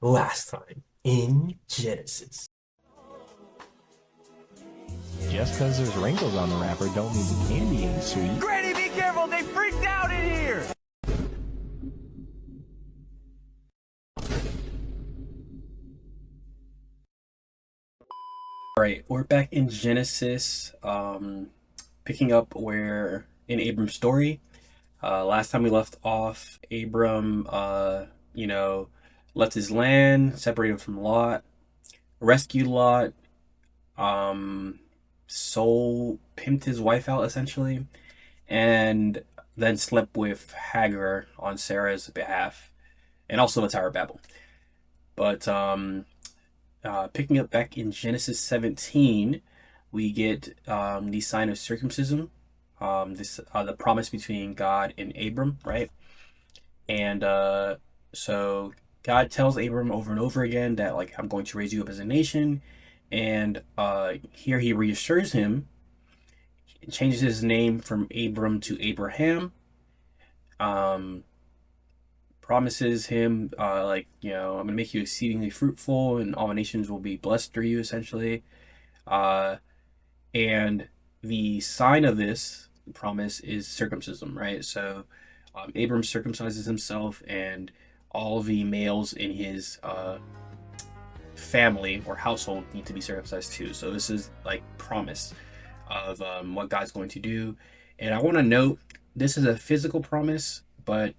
Last time in Genesis. Just because there's wrinkles on the wrapper don't mean the candy ain't sweet. Granny, be careful! They freaked out in here! Right, we're back in Genesis, picking up where in Abram's story. Last time we left off, Abram, left his land, separated from Lot, rescued Lot, um, pimped his wife out essentially, and then slept with Hagar on Sarah's behalf, and also the Tower of Babel. But picking up back in Genesis 17, we get the sign of circumcision. This the promise between God and Abram, right? And so God tells Abram over and over again that like I'm going to raise you up as a nation, and here he reassures him, changes his name from Abram to Abraham. Um, Promises him I'm gonna make you exceedingly fruitful, and all the nations will be blessed through you, essentially. Uh, and the sign of this promise is circumcision, right? So Abram circumcises himself, and all the males in his family or household need to be circumcised too. So this is like promise of what God's going to do. And I want to note this is a physical promise, but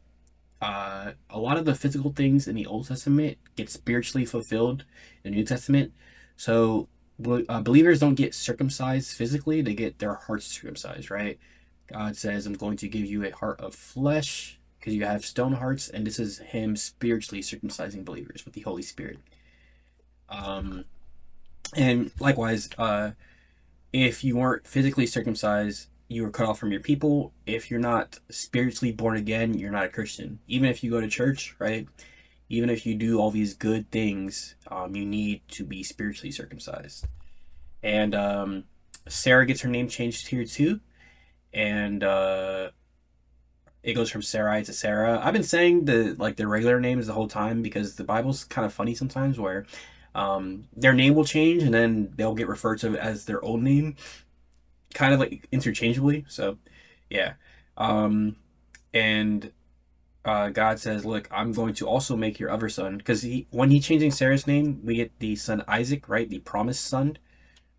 a lot of the physical things in the Old Testament get spiritually fulfilled in the New Testament. So believers don't get circumcised physically, they get their hearts circumcised, right? God says, I'm going to give you a heart of flesh because you have stone hearts, and this is Him spiritually circumcising believers with the Holy Spirit. Um, and likewise, if you weren't physically circumcised, you were cut off from your people. If you're not spiritually born again, you're not a Christian. Even if you go to church, right? Even if you do all these good things, you need to be spiritually circumcised. And Sarah gets her name changed here too. And it goes from Sarai to Sarah. I've been saying the regular names the whole time because the Bible's kind of funny sometimes where their name will change and then they'll get referred to as their own name, kind of like interchangeably. So, yeah. Um, and God says, "Look, I'm going to also make your other son," because when he changing Sarah's name, we get the son Isaac, right, the promised son.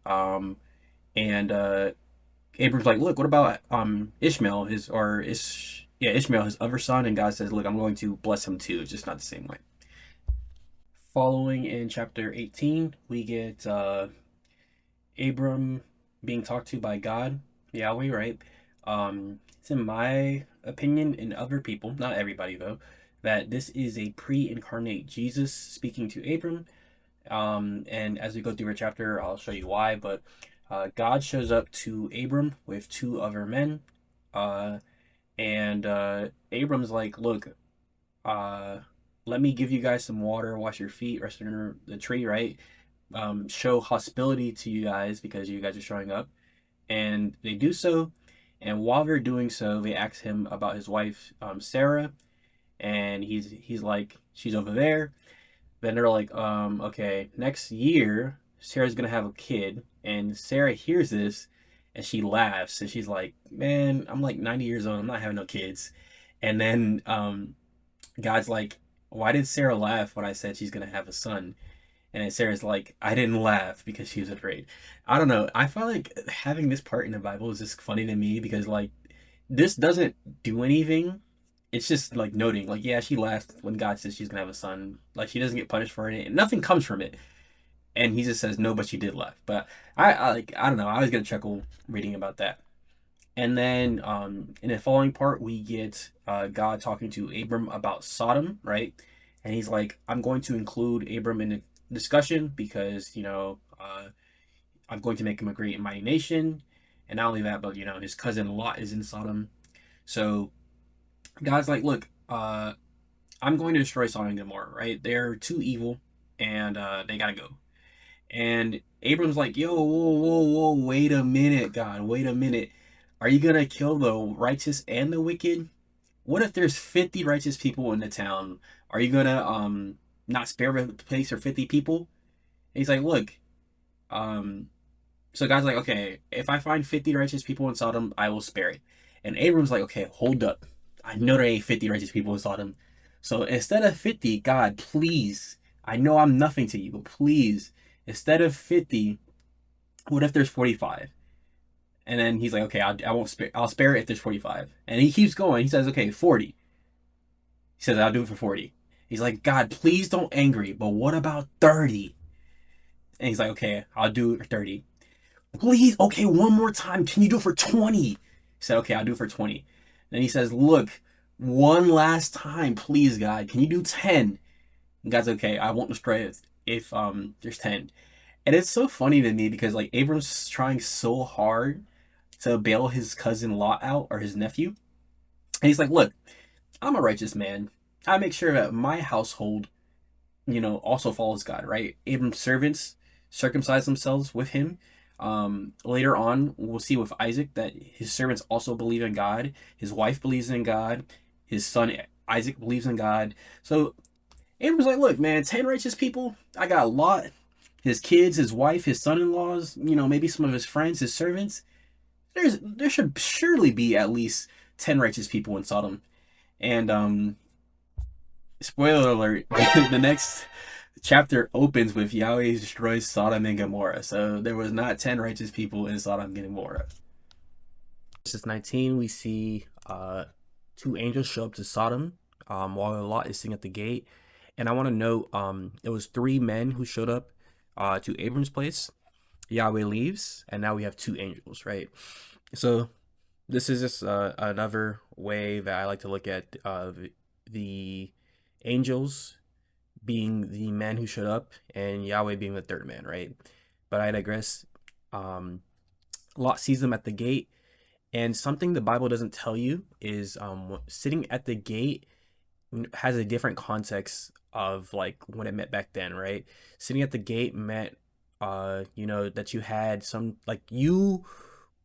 Um, and Abram's like, "Look, what about Ishmael, Ishmael, his other son?" And God says, "Look, I'm going to bless him too, just not the same way." Following in chapter 18, we get Abram being talked to by God, Yahweh, right? It's in my opinion and other people, not everybody though, that this is a pre-incarnate Jesus speaking to Abram. And as we go through our chapter, I'll show you why. But God shows up to Abram with two other men, uh, and Abram's like, "Look, uh, let me give you guys some water, wash your feet, rest under the tree, right? Show hospitality to you guys because you guys are showing up." And they do so. And while they're doing so, they ask him about his wife, Sarah, and he's like, she's over there. Then they're like, okay, next year Sarah's gonna have a kid, and Sarah hears this, and she laughs, and she's like, man, I'm like 90 years old, I'm not having no kids. And then God's like, why did Sarah laugh when I said she's gonna have a son? And then Sarah's like, I didn't laugh because she was afraid. I don't know. I felt like having this part in the Bible is just funny to me because like this doesn't do anything. It's just like noting, like, yeah, she laughed when God says she's gonna have a son. Like she doesn't get punished for it, and nothing comes from it. And he just says no, but she did laugh. But I don't know. I was gonna chuckle reading about that. And then in the following part, we get God talking to Abram about Sodom, right? And he's like, I'm going to include Abram in the discussion because, I'm going to make him a great and mighty nation. And not only that, but, his cousin Lot is in Sodom. So God's like, look, I'm going to destroy Sodom and Gomorrah, right? They're too evil and they got to go. And Abram's like, yo, whoa, whoa, whoa, wait a minute, God, wait a minute. Are you gonna kill the righteous and the wicked? What if there's 50 righteous people in the town? Are you gonna not spare a place for 50 people. And he's like, look, um, so God's like, okay, if I find 50 righteous people in Sodom, I will spare it. And Abram's like, okay, hold up. I know there ain't 50 righteous people in Sodom. So instead of 50, God, please, I know I'm nothing to you, but please, instead of 50, what if there's 45? And then he's like, okay, I won't spare. I'll spare it if there's 45. And he keeps going. He says, okay, 40. He says, I'll do it for 40. He's like, God, please don't angry, but what about 30? And he's like, okay, I'll do it for 30. Please, okay, one more time. Can you do it for 20? He said, okay, I'll do it for 20. Then he says, look, one last time, please, God. Can you do 10? And God's okay, I won't destroy it if there's 10. And it's so funny to me because like Abram's trying so hard to bail his cousin Lot out or his nephew. And he's like, look, I'm a righteous man. I make sure that my household, also follows God, right? Abram's servants circumcise themselves with him. Later on, we'll see with Isaac that his servants also believe in God. His wife believes in God. His son Isaac believes in God. So Abram's like, look, man, 10 righteous people. I got Lot, his kids, his wife, his son-in-laws, maybe some of his friends, his servants. There should surely be at least 10 righteous people in Sodom. And spoiler alert, the next chapter opens with Yahweh destroys Sodom and Gomorrah. So there was not 10 righteous people in Sodom and Gomorrah. Verses 19, we see two angels show up to Sodom while Lot is sitting at the gate. And I want to note, it was three men who showed up to Abram's place. Yahweh leaves, and now we have two angels, right? So this is just another way that I like to look at the angels being the men who showed up and Yahweh being the third man, right? But I digress. Lot sees them at the gate, and something the Bible doesn't tell you is sitting at the gate has a different context of like when it meant back then, right? Sitting at the gate meant that you had some, like, you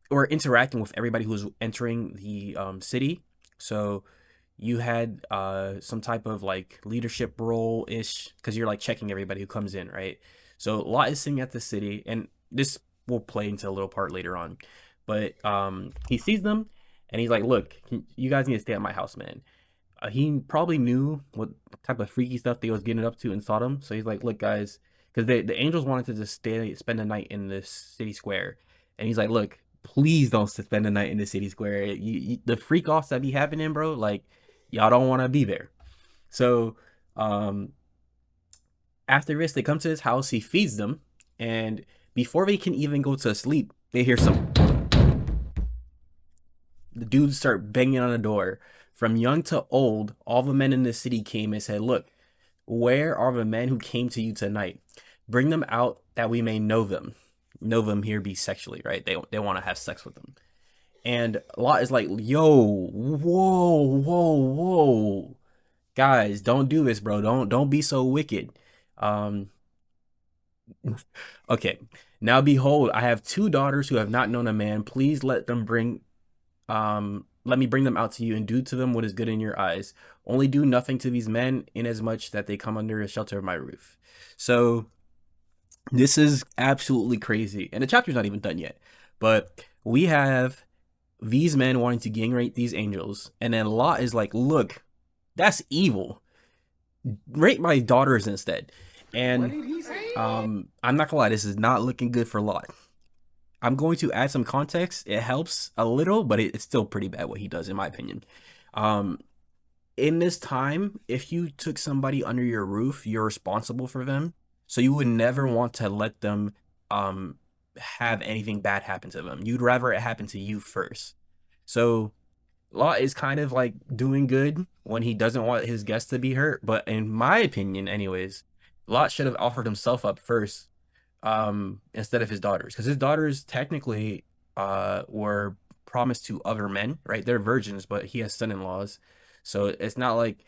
were interacting with everybody who was entering the city. So you had some type of like leadership role ish, because you're like checking everybody who comes in, right? So Lot is sitting at the city, and this will play into a little part later on, but he sees them and he's like, look, you guys need to stay at my house, man. He probably knew what type of freaky stuff they was getting up to in Sodom. So he's like, look, guys, because the angels wanted to just spend the night in this city square. And he's like, look, please don't spend the night in the city square. The freak offs that be happening, bro, like, y'all don't want to be there. So after this, they come to his house. He feeds them. And before they can even go to sleep, they hear the dudes start banging on the door. From young to old, all the men in the city came and said, look, where are the men who came to you tonight? Bring them out that we may know them. Know them here be sexually, right? They want to have sex with them. And Lot is like, yo, whoa. Guys, don't do this, bro. Don't be so wicked. Okay. Now behold, I have two daughters who have not known a man. Please let me bring them out to you, and do to them what is good in your eyes. Only do nothing to these men, inasmuch that they come under the shelter of my roof. So this is absolutely crazy. And the chapter's not even done yet. But we have these men wanting to gang rape these angels. And then Lot is like, look, that's evil. Rape my daughters instead. And I'm not gonna lie, this is not looking good for Lot. I'm going to add some context. It helps a little, but it's still pretty bad what he does, in my opinion. In this time, if you took somebody under your roof, you're responsible for them. So you would never want to let them have anything bad happen to them. You'd rather it happen to you first. So Lot is kind of like doing good when he doesn't want his guests to be hurt. But in my opinion, anyways, Lot should have offered himself up first instead of his daughters, because his daughters technically were promised to other men, right? They're virgins, but he has son-in-laws. So it's not like,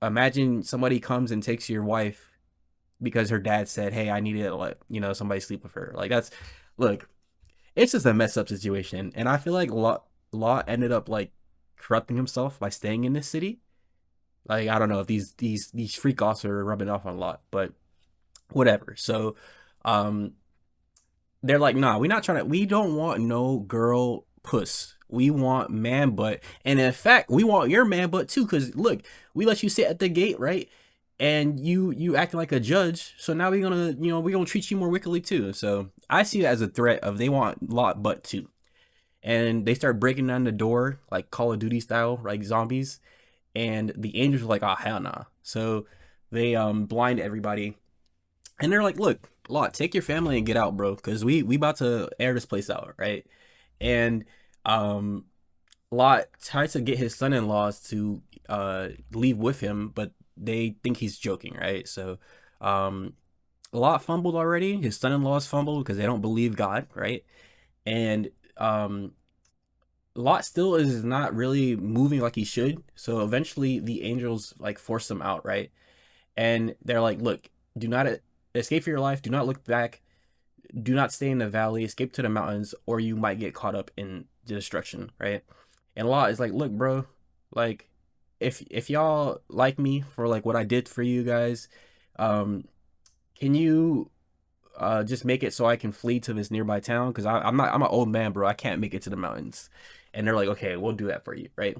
imagine somebody comes and takes your wife because her dad said, hey, I need to let somebody sleep with her. Like, look, it's just a messed up situation. And I feel like Lot ended up like corrupting himself by staying in this city. Like I don't know if these freak offs are rubbing off on Lot, but whatever. So, um, they're like, nah, we don't want no girl puss. We want man butt. And in fact, we want your man butt too, because look, we let you sit at the gate, right? And you acting like a judge. So now we're gonna treat you more wickedly too. So I see it as a threat of they want Lot butt too. And they start breaking down the door like Call of Duty style, like zombies. And the angels are like, oh hell nah. So they blind everybody and they're like, "Look, Lot, take your family and get out, bro, because we about to air this place out, right?" And um, Lot tries to get his son-in-laws to leave with him, but they think he's joking, right? So um, Lot fumbled already. His son-in-laws fumbled because they don't believe God, right? And Lot still is not really moving like he should. So eventually, the angels like force him out, right? And they're like, "Look, do not escape for your life. Do not look back. Do not stay in the valley. Escape to the mountains, or you might get caught up in the destruction." Right? And Lot is like, "Look, bro, like, if y'all like me for like what I did for you guys, um, can you just make it so I can flee to this nearby town? Because I'm an old man, bro. I can't make it to the mountains." And they're like, "Okay, we'll do that for you, right?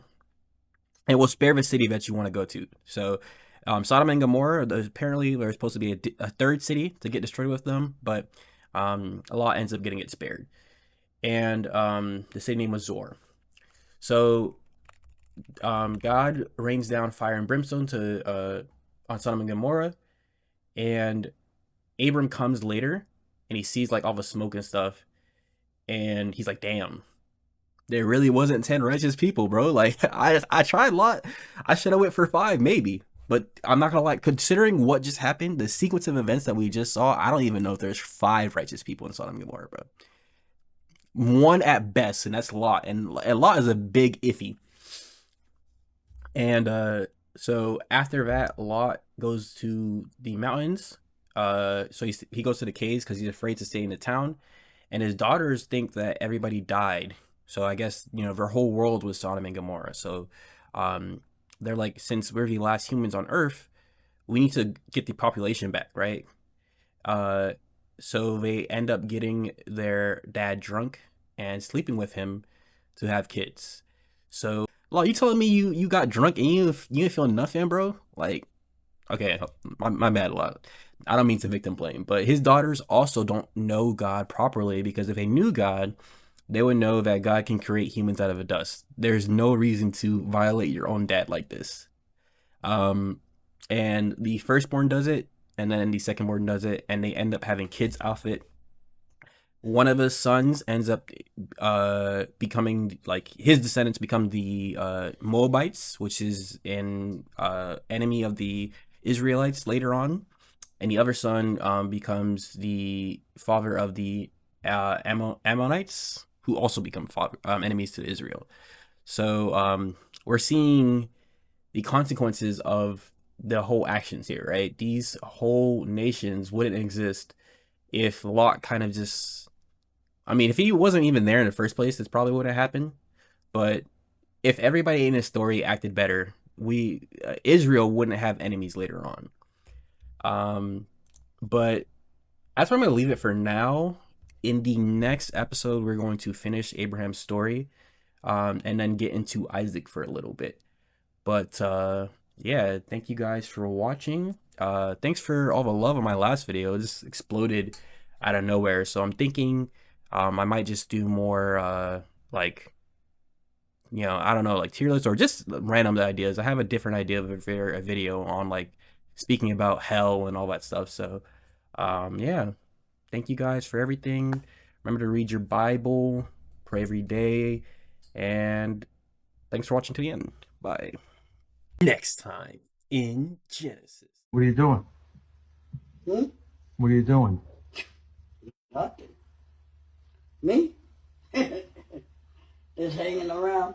And we'll spare the city that you want to go to." So, Sodom and Gomorrah, apparently there's supposed to be a third city to get destroyed with them, but a lot ends up getting it spared. And the city name was Zor. So, God rains down fire and brimstone to on Sodom and Gomorrah, and Abram comes later, and he sees like all the smoke and stuff, and he's like, "Damn, there really wasn't 10 righteous people, bro. Like I tried a lot. I should have went for 5 maybe. But I'm not gonna lie, considering what just happened, the sequence of events that we just saw, I don't even know if there's 5 righteous people in Sodom and Gomorrah, bro. One at best, and that's Lot. And Lot is a big iffy. And so after that, Lot goes to the mountains. So he goes to the caves because he's afraid to stay in the town. And his daughters think that everybody died. So I guess, their whole world was Sodom and Gomorrah. So um, they're like, since we're the last humans on Earth, we need to get the population back, right? Uh, so they end up getting their dad drunk and sleeping with him to have kids. So, Law, you telling me you got drunk and you didn't feel nothing, bro? Like, okay, my bad, Law. I don't mean to victim blame, but his daughters also don't know God properly because if they knew God, they would know that God can create humans out of a dust. There's no reason to violate your own dad like this. Um, and the firstborn does it, and then the secondborn does it, and they end up having kids off it. One of his sons ends up becoming like his descendants become the Moabites, which is an enemy of the Israelites later on, and the other son becomes the father of the Ammonites, who also become enemies to Israel. So we're seeing the consequences of the whole actions here, right? These whole nations wouldn't exist if Lot kind of just, I mean, if he wasn't even there in the first place, this probably would have happened. But if everybody in this story acted better, we Israel wouldn't have enemies later on. But that's where I'm going to leave it for now. In the next episode, we're going to finish Abraham's story, and then get into Isaac for a little bit. But yeah, thank you guys for watching. Thanks for all the love on my last video. It just exploded out of nowhere. So I'm thinking I might just do more like, I don't know, like tier lists or just random ideas. I have a different idea of a video on like speaking about hell and all that stuff. So yeah, thank you guys for everything. Remember to read your Bible, pray every day, and thanks for watching to the end. Bye. Next time in Genesis. What are you doing? What are you doing? Nothing. Me? Just hanging around.